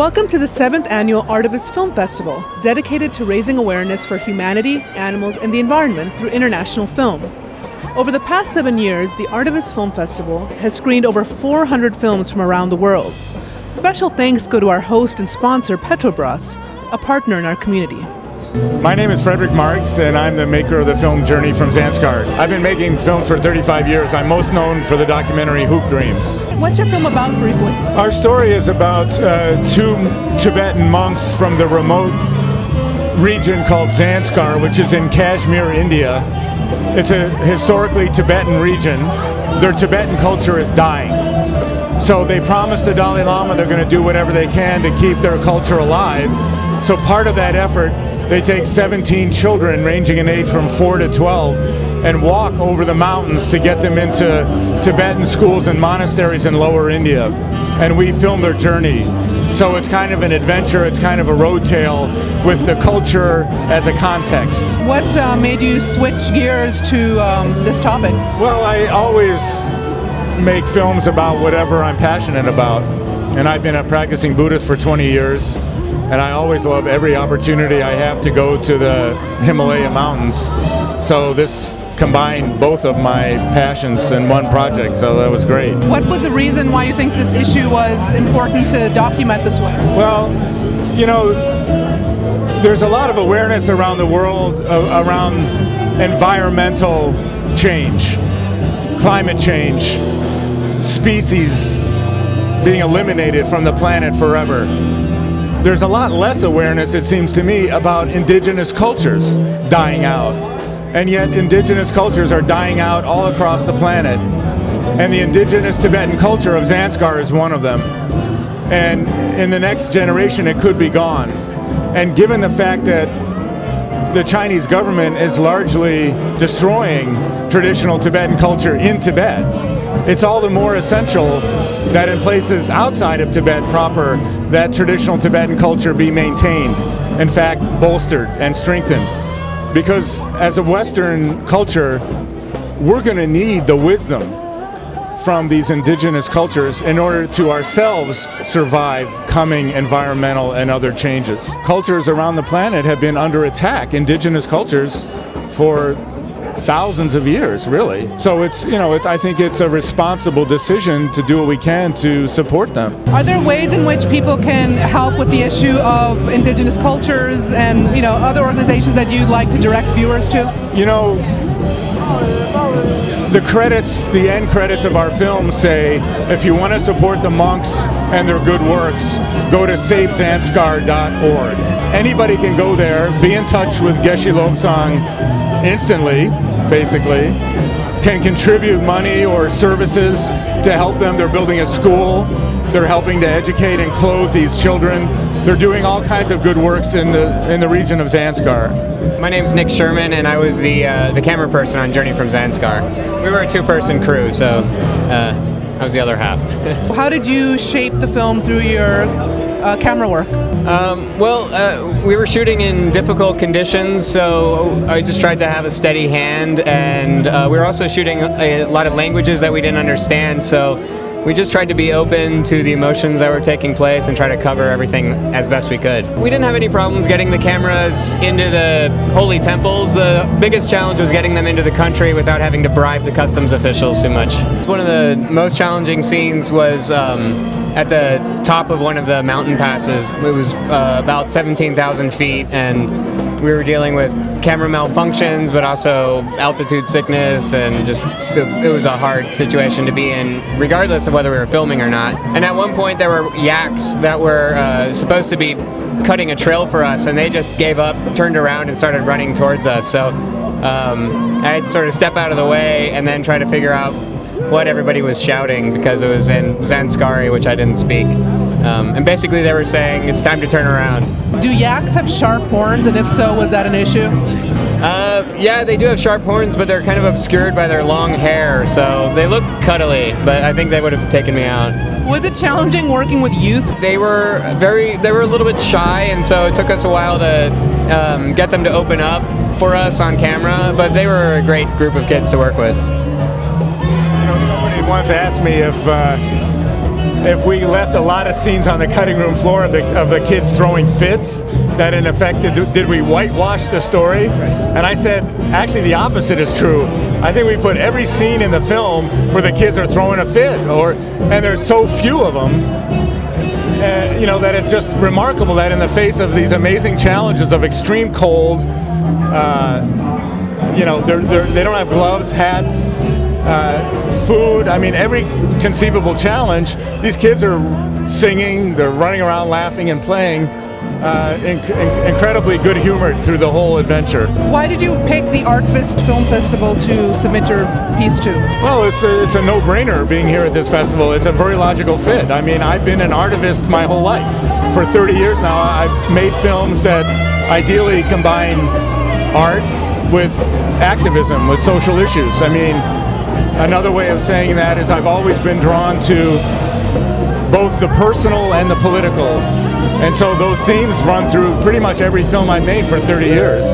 Welcome to the 7th Annual Artivist Film Festival, dedicated to raising awareness for humanity, animals, and the environment through international film. Over the past 7 years, the Artivist Film Festival has screened over 400 films from around the world. Special thanks go to our host and sponsor, Petrobras, a partner in our community. My name is Frederick Marx, and I'm the maker of the film Journey from Zanskar. I've been making films for 35 years. I'm most known for the documentary Hoop Dreams. What's your film about, briefly? Our story is about two Tibetan monks from the remote region called Zanskar, which is in Kashmir, India. It's a historically Tibetan region. Their Tibetan culture is dying. So they promised the Dalai Lama they're going to do whatever they can to keep their culture alive. So part of that effort, they take 17 children ranging in age from 4 to 12 and walk over the mountains to get them into Tibetan schools and monasteries in lower India. And we film their journey. So it's kind of an adventure, it's kind of a road tale with the culture as a context. What made you switch gears to this topic? Well, I always make films about whatever I'm passionate about. And I've been a practicing Buddhist for 20 years. And I always love every opportunity I have to go to the Himalaya mountains. So this combined both of my passions in one project, so that was great. What was the reason why you think this issue was important to document this way? Well, you know, there's a lot of awareness around the world around environmental change, climate change, species being eliminated from the planet forever. There's a lot less awareness, it seems to me, about indigenous cultures dying out. And yet indigenous cultures are dying out all across the planet. And the indigenous Tibetan culture of Zanskar is one of them. And in the next generation it could be gone. And given the fact that the Chinese government is largely destroying traditional Tibetan culture in Tibet, it's all the more essential that in places outside of Tibet proper, that traditional Tibetan culture be maintained, in fact, bolstered and strengthened. Because as a Western culture, we're going to need the wisdom from these indigenous cultures in order to ourselves survive coming environmental and other changes. Cultures around the planet have been under attack, indigenous cultures, for thousands of years, really. So it's, you know, I think it's a responsible decision to do what we can to support them. Are there ways in which people can help with the issue of indigenous cultures and, you know, other organizations that you'd like to direct viewers to? You know, the credits, the end credits of our film say, if you want to support the monks and their good works, go to SaveZanskar.org. Anybody can go there, be in touch with Geshe Lobsang instantly, basically, can contribute money or services to help them. They're building a school, they're helping to educate and clothe these children. They're doing all kinds of good works in the region of Zanskar. My name's Nick Sherman, and I was the camera person on Journey from Zanskar. We were a two-person crew, so I was the other half. How did you shape the film through your camera work? We were shooting in difficult conditions, so I just tried to have a steady hand, and we were also shooting a lot of languages that we didn't understand, so we just tried to be open to the emotions that were taking place and try to cover everything as best we could. We didn't have any problems getting the cameras into the holy temples. The biggest challenge was getting them into the country without having to bribe the customs officials too much. One of the most challenging scenes was at the top of one of the mountain passes. It was about 17,000 feet, and we were dealing with camera malfunctions, but also altitude sickness, and just it was a hard situation to be in, regardless of whether we were filming or not. And at one point there were yaks that were supposed to be cutting a trail for us, and they just gave up, turned around, and started running towards us. So I had to sort of step out of the way and then try to figure out what everybody was shouting, because it was in Zanskari, which I didn't speak. And basically they were saying, it's time to turn around. Do yaks have sharp horns, and if so, was that an issue? Yeah, they do have sharp horns, but they're kind of obscured by their long hair, so they look cuddly, but I think they would have taken me out. Was it challenging working with youth? They were a little bit shy, and so it took us a while to get them to open up for us on camera, but they were a great group of kids to work with. You know, somebody once asked me if if we left a lot of scenes on the cutting room floor of the kids throwing fits, that in effect, did we whitewash the story? And I said, actually the opposite is true. I think we put every scene in the film where the kids are throwing a fit, and there's so few of them, you know, that it's just remarkable that in the face of these amazing challenges of extreme cold, you know, they don't have gloves, hats, food. I mean, every conceivable challenge, these kids are singing, they're running around laughing and playing, incredibly good humored through the whole adventure. Why did you pick the ArtVist Film Festival to submit your piece to? Well, it's a no-brainer being here at this festival. It's a very logical fit. I mean, I've been an artivist my whole life. For 30 years now, I've made films that ideally combine art with activism, with social issues. I mean, another way of saying that is I've always been drawn to both the personal and the political. And so those themes run through pretty much every film I've made for 30 years.